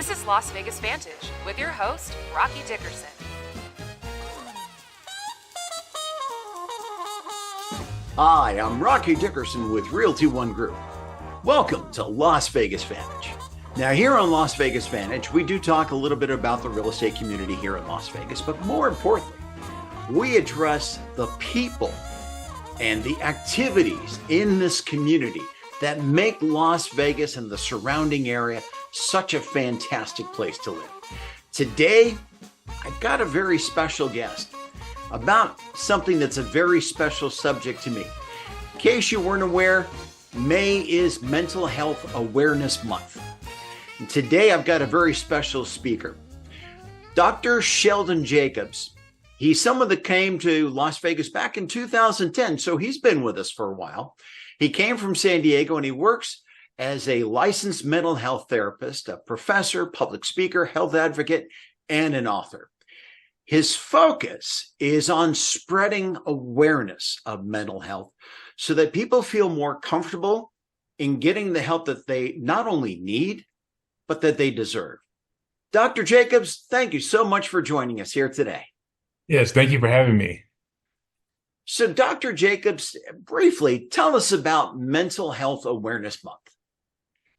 This is Las Vegas Vantage with your host, Rocky Dickerson. Hi, I'm Rocky Dickerson with Realty One Group. Welcome to Las Vegas Vantage. Now, here on Las Vegas Vantage, we do talk a little bit about the real estate community here in Las Vegas, but more importantly, we address the people and the activities in this community that make Las Vegas and the surrounding area such a fantastic place to live. Today, I've got a very special guest about something that's a very special subject to me. In case you weren't aware, May is Mental Health Awareness Month. And today I've got a very special speaker, Dr. Sheldon Jacobs. He's someone that came to Las Vegas back in 2010, so he's been with us for a while. He came from San Diego and he works as a licensed mental health therapist, a professor, public speaker, health advocate, and an author. His focus is on spreading awareness of mental health so that people feel more comfortable in getting the help that they not only need, but that they deserve. Dr. Jacobs, thank you so much for joining us here today. Yes, thank you for having me. So, Dr. Jacobs, briefly tell us about Mental Health Awareness Month.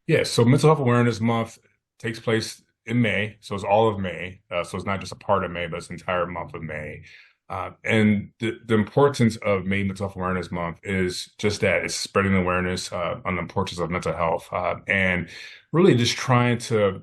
Yes, so Mental Health Awareness Month takes place in May, so it's all of May. So it's not just a part of May, but it's the entire month of May. And the importance of May Mental Health Awareness Month is just that, it's spreading awareness on the importance of mental health, and really just trying to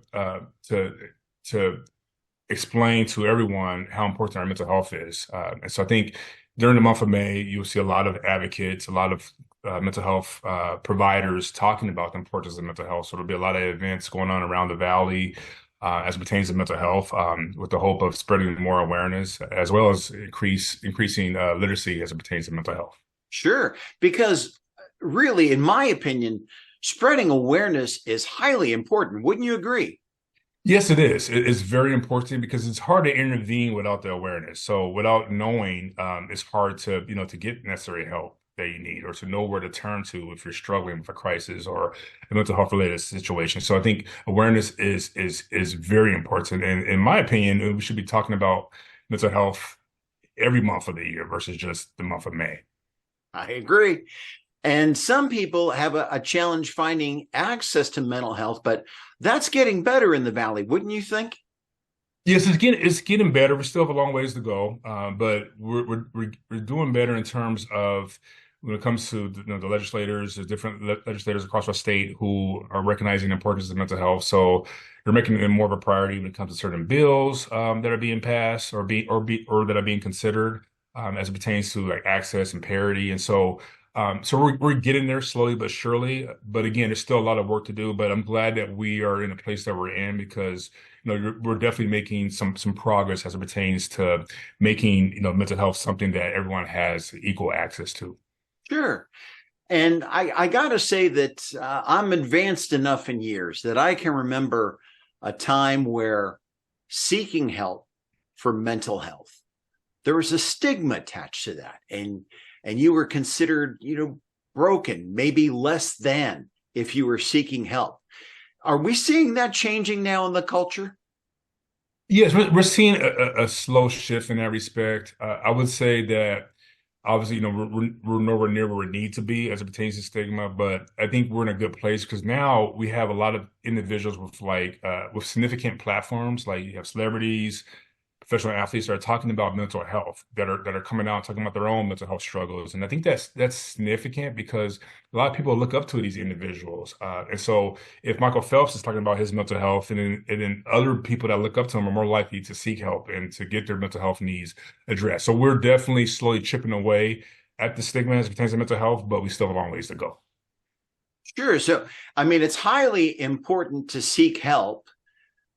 explain to everyone how important our mental health is. And so I think during the month of May, you'll see a lot of advocates, a lot of mental health providers talking about the importance of mental health. So there'll be a lot of events going on around the Valley as it pertains to mental health, with the hope of spreading more awareness, as well as increasing literacy as it pertains to mental health. Sure, because really, in my opinion, spreading awareness is highly important. Wouldn't you agree? Yes, it is. It's very important because it's hard to intervene without the awareness. So without knowing, it's hard to get necessary help that you need, or to know where to turn to if you're struggling with a crisis or a mental health related situation. So I think awareness is very important. And in my opinion, we should be talking about mental health every month of the year versus just the month of May. I agree. And some people have a challenge finding access to mental health, but that's getting better in the Valley, wouldn't you think? Yes, it's getting better. We still have a long ways to go, but we're doing better in terms of when it comes to the legislators, the different legislators across our state who are recognizing the importance of mental health. So they're making it more of a priority when it comes to certain bills that are being passed or that are being considered as it pertains to like access and parity. And so we're getting there slowly but surely. But again, there's still a lot of work to do. But I'm glad that we are in the place that we're in, because we're definitely making some progress as it pertains to making mental health something that everyone has equal access to. Sure. And I got to say that I'm advanced enough in years that I can remember a time where seeking help for mental health, there was a stigma attached to that. And you were considered, broken, maybe less than, if you were seeking help. Are we seeing that changing now in the culture? Yes, we're seeing a slow shift in that respect. I would say that obviously, we're nowhere near where we need to be as it pertains to stigma, but I think we're in a good place because now we have a lot of individuals with significant platforms. Like you have celebrities, professional athletes that are talking about mental health, that are coming out and talking about their own mental health struggles. And I think that's significant because a lot of people look up to these individuals. And so if Michael Phelps is talking about his mental health, and then other people that look up to him are more likely to seek help and to get their mental health needs addressed. So we're definitely slowly chipping away at the stigma as it pertains to mental health, but we still have a long ways to go. Sure. So, it's highly important to seek help.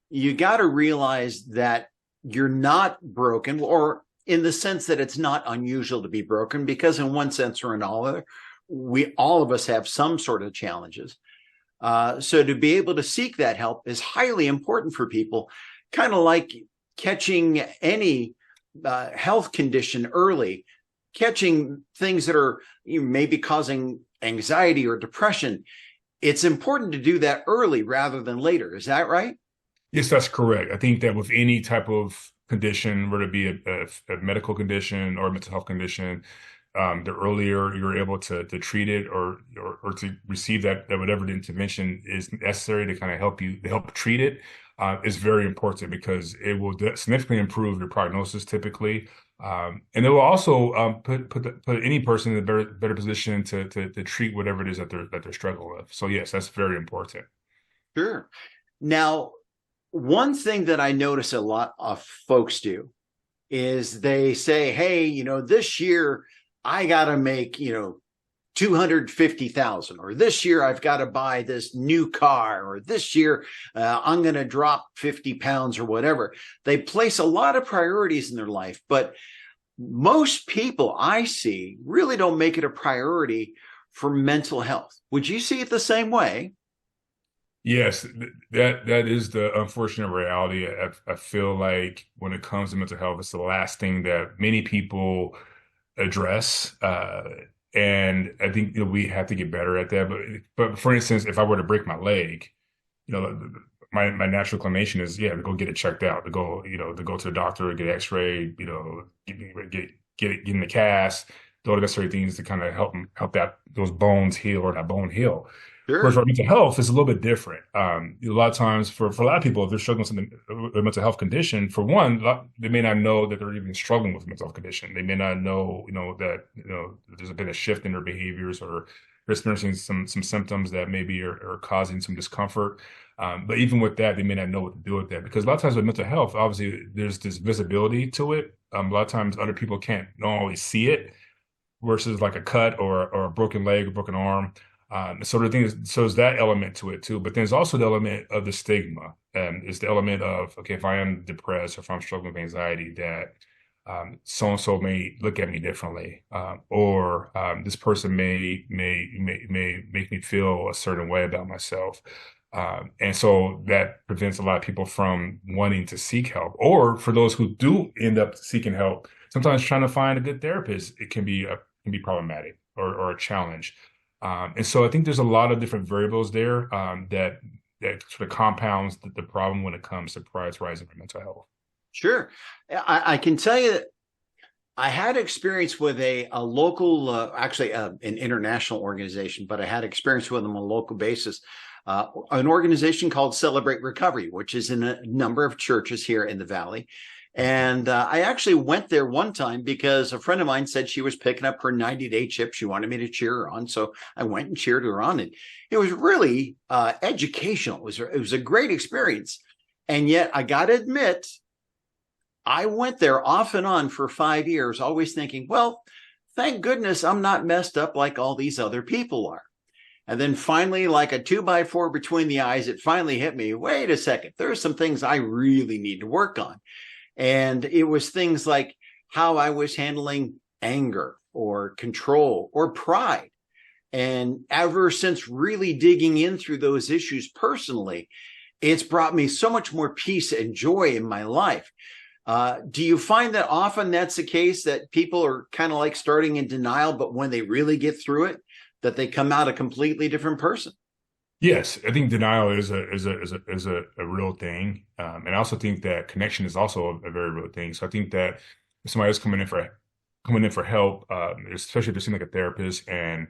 You got to realize that you're not broken, or in the sense that it's not unusual to be broken, because in one sense or another, all of us have some sort of challenges. So to be able to seek that help is highly important for people, kind of like catching any health condition early, catching things that are maybe causing anxiety or depression. It's important to do that early rather than later. Is that right? Yes, that's correct. I think that with any type of condition, whether it be a medical condition or a mental health condition, the earlier you're able to treat it or to receive that whatever the intervention is necessary to kind of help treat it, is very important because it will significantly improve your prognosis typically. And it will also put any person in a better position to treat whatever it is that they're struggling with. So yes, that's very important. Sure. Now, one thing that I notice a lot of folks do is they say, hey, this year I got to make, 250,000, or this year I've got to buy this new car, or this year I'm going to drop 50 pounds or whatever. They place a lot of priorities in their life, but most people I see really don't make it a priority for mental health. Would you see it the same way? Yes, that is the unfortunate reality. I feel like when it comes to mental health, it's the last thing that many people address. And I think we have to get better at that. But for instance, if I were to break my leg, my natural inclination is, yeah, to go get it checked out, to go to the doctor, get X-ray, get in the cast, do all the necessary things to kind of help those bones heal or that bone heal. Whereas Sure. for mental health, it's a little bit different. A lot of times, for a lot of people, if they're struggling with a mental health condition, for one, they may not know that they're even struggling with a mental health condition. They may not know, that there's been a shift in their behaviors, or they're experiencing some symptoms that maybe are causing some discomfort. But even with that, they may not know what to do with that, because a lot of times with mental health, obviously, there's this visibility to it. A lot of times, other people don't always see it, versus like a cut or a broken leg or broken arm. So the thing is, so there's that element to it too, but there's also the element of the stigma, and it's the element of, okay, if I am depressed or if I'm struggling with anxiety, that so and so may look at me differently, or this person may make me feel a certain way about myself, and so that prevents a lot of people from wanting to seek help. Or for those who do end up seeking help, sometimes trying to find a good therapist, it can be problematic or a challenge. And so I think there's a lot of different variables there, that sort of compounds the problem when it comes to prioritizing for mental health. Sure. I can tell you that I had experience with a local, actually an international organization, but I had experience with them on a local basis. An organization called Celebrate Recovery, which is in a number of churches here in the Valley. And I actually went there one time because a friend of mine said she was picking up her 90-day chip. She wanted me to cheer her on. So I went and cheered her on. And it was really educational. It was a great experience. And yet I got to admit, I went there off and on for 5 years, always thinking, well, thank goodness I'm not messed up like all these other people are. And then finally, like a 2x4 between the eyes, it finally hit me. Wait a second. There are some things I really need to work on. And it was things like how I was handling anger or control or pride. And ever since really digging in through those issues personally, it's brought me so much more peace and joy in my life. Do you find that often that's the case, that people are kind of like starting in denial, but when they really get through it, that they come out a completely different person? Yes, I think denial is a real thing, and I also think that connection is also a very real thing. So I think that if somebody is coming in for help, especially if they're seeing like a therapist and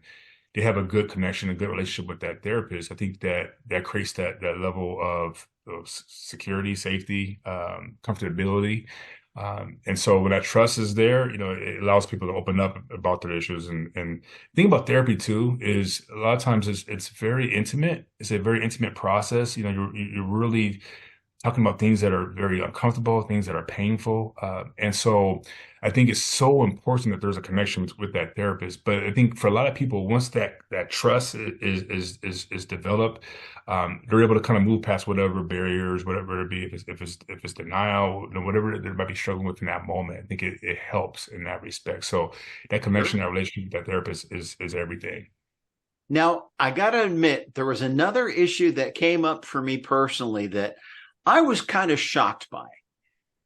they have a good connection, a good relationship with that therapist, I think that creates that level of security, safety, comfortability. And so when that trust is there, it allows people to open up about their issues. And the thing about therapy too is a lot of times it's very intimate. It's a very intimate process. You're really talking about things that are very uncomfortable, things that are painful. And so I think it's so important that there's a connection with that therapist. But I think for a lot of people, once that trust is developed, they're able to kind of move past whatever barriers, whatever it be, if it's denial, whatever they might be struggling with in that moment. I think it helps in that respect. So that connection, that relationship with that therapist is everything. Now, I got to admit, there was another issue that came up for me personally that I was kind of shocked by.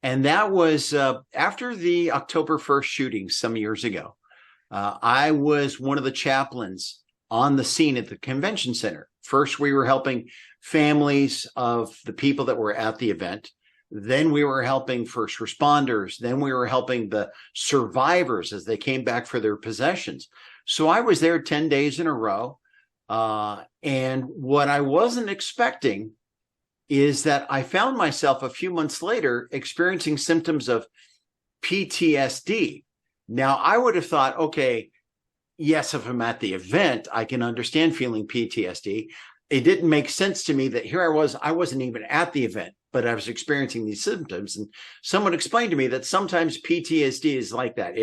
And that was after the October 1st shooting some years ago. I was one of the chaplains on the scene at the convention center First, we were helping families of the people that were at the event. Then we were helping first responders. Then we were helping the survivors as they came back for their possessions. So I was there 10 days in a row. And what I wasn't expecting is that I found myself a few months later experiencing symptoms of PTSD. Now, I would have thought, okay, yes, if I'm at the event, I can understand feeling PTSD. It didn't make sense to me that here I wasn't even at the event, but I was experiencing these symptoms. And someone explained to me that sometimes PTSD is like that.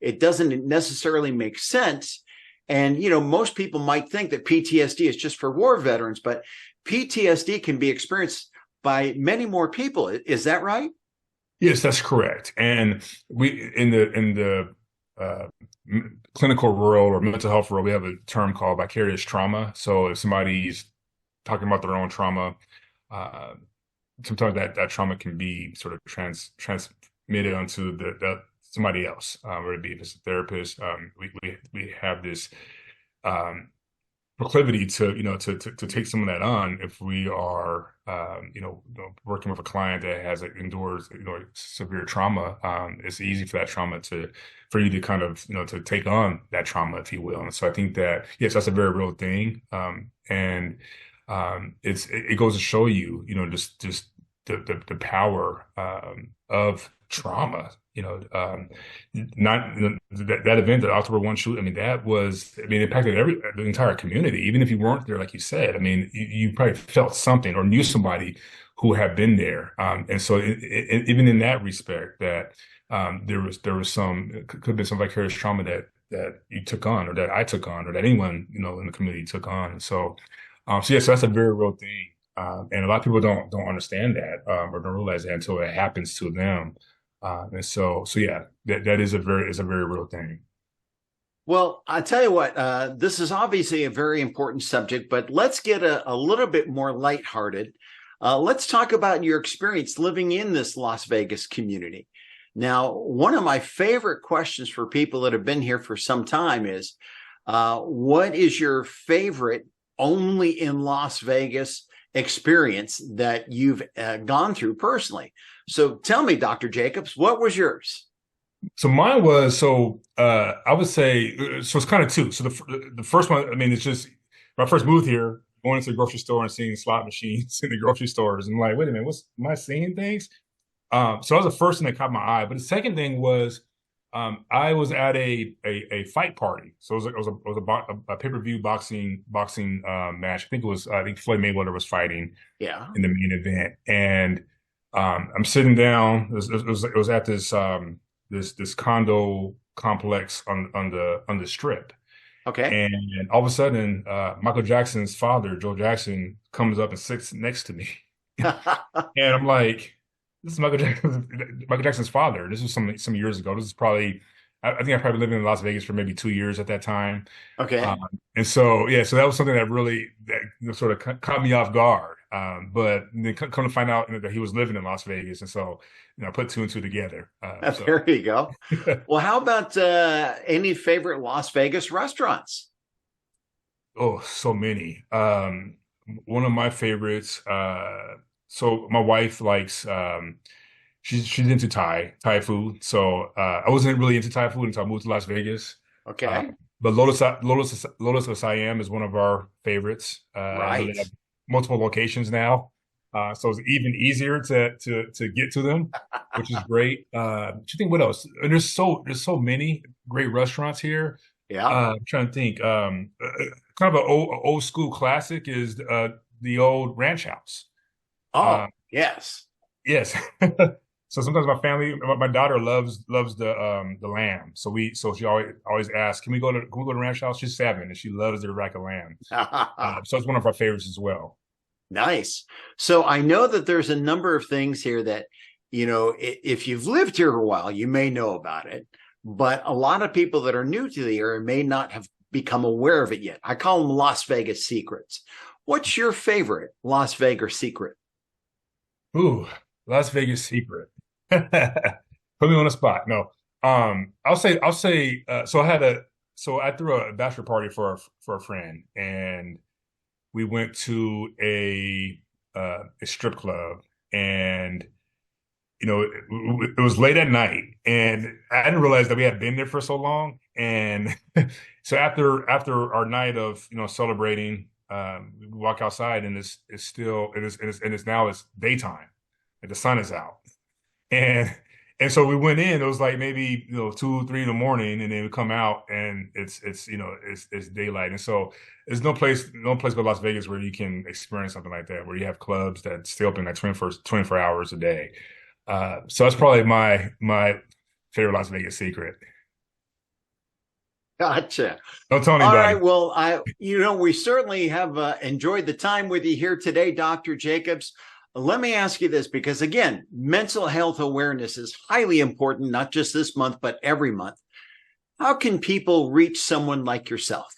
It doesn't necessarily make sense. And, most people might think that PTSD is just for war veterans, but PTSD can be experienced by many more people. Is that right? Yes, that's correct. And we in the clinical world or mental health world, we have a term called vicarious trauma. So if somebody's talking about their own trauma, sometimes that trauma can be sort of transmitted onto the somebody else, whether it be if it's a therapist. We have this proclivity to take some of that on if we are working with a client that has endures severe trauma. It's easy for that trauma for you to kind of to take on that trauma, if you will. And so I think that yes, that's a very real thing. And it goes to show you just the power of trauma. Not that event, that October 1 shoot. I mean, it impacted the entire community. Even if you weren't there, like you said, I mean, you probably felt something or knew somebody who had been there. And so even in that respect, that there was could have been some vicarious trauma that you took on, or that I took on, or that anyone in the community took on. And so so that's a very real thing. And a lot of people don't understand that or don't realize that until it happens to them. And so yeah, that is a very real thing. Well, I tell you what, this is obviously a very important subject, but let's get a little bit more lighthearted. Let's talk about your experience living in this Las Vegas community. Now, one of my favorite questions for people that have been here for some time is, what is your favorite only in Las Vegas experience that you've gone through personally? So tell me, Dr. Jacobs, what was yours? So mine was, I would say, so it's kind of two. So the first one, I mean, it's just when I first moved here, going into the grocery store and seeing slot machines in the grocery stores, and like, wait a minute, am I seeing things? So that was the first thing that caught my eye. But the second thing was, I was at a fight party. So it was a pay-per-view boxing match. I think Floyd Mayweather was fighting in the main event, and I'm sitting down. It was at this condo complex on the strip. Okay. And all of a sudden, Michael Jackson's father, Joe Jackson, comes up and sits next to me. And I'm like, this is Michael Jackson's father. This was some years ago. This is probably, I think I probably lived in Las Vegas for maybe 2 years at that time. Okay. And so, yeah, so that was something that sort of caught me off guard. But then come to find out that he was living in Las Vegas. And so, I put two and two together. There you go. Well, how about any favorite Las Vegas restaurants? Oh, so many. One of my favorites, so my wife likes, she's into Thai food. So I wasn't really into Thai food until I moved to Las Vegas. Okay. But Lotus of Siam is one of our favorites. Right. They have multiple locations now. So it's even easier to get to them, which is great. Do you think what else? And there's so many great restaurants here. Yeah. I'm trying to think. Kind of an old school classic is the old ranch house. Oh, yes. Yes. So sometimes my daughter loves the lamb. So she always asks, can we go to ranch house? She's 7 and she loves their rack of lamb. So it's one of our favorites as well. Nice. So I know that there's a number of things here that, if you've lived here a while, you may know about it, but a lot of people that are new to the area may not have become aware of it yet. I call them Las Vegas secrets. What's your favorite Las Vegas secret? Ooh, Las Vegas secret. Put me on the spot. No. I'll say, so I threw a bachelor party for a friend, and we went to a strip club, and it was late at night, and I didn't realize that we had been there for so long. And so after our night of celebrating, we walk outside, and it's now daytime, and the sun is out, and so we went in. It was like maybe 2, 3 in the morning, and then we come out, and it's daylight. And so there's no place but Las Vegas where you can experience something like that, where you have clubs that stay open like 24 hours a day. So that's probably my favorite Las Vegas secret. Gotcha. Don't tell All anybody. right. Well, we certainly have enjoyed the time with you here today, Dr. Jacobs. Let me ask you this, because again, mental health awareness is highly important, not just this month, but every month. How can people reach someone like yourself?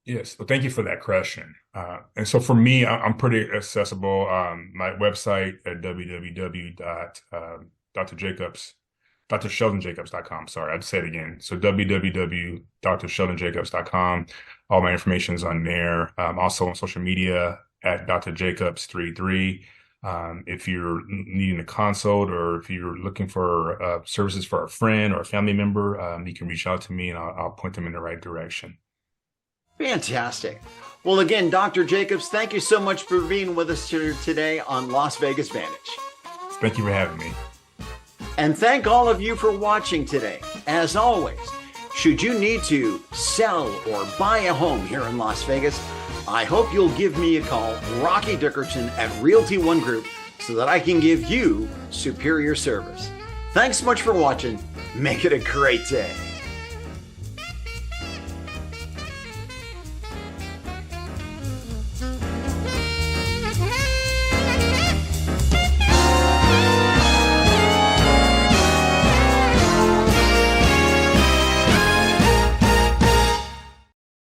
Yes. Well, thank you for that question. And so for me, I'm pretty accessible. My website at www.drsheldonjacobs.com. Sorry, I'd say it again. So www.drsheldonjacobs.com. All my information is on there. Also on social media at Dr. Jacobs33. If you're needing a consult, or if you're looking for services for a friend or a family member, you can reach out to me, and I'll point them in the right direction. Fantastic. Well, again, Dr. Jacobs, thank you so much for being with us here today on Las Vegas Vantage. Thank you for having me. And thank all of you for watching today. As always, should you need to sell or buy a home here in Las Vegas, I hope you'll give me a call, Rocky Dickerson at Realty One Group, so that I can give you superior service. Thanks so much for watching. Make it a great day.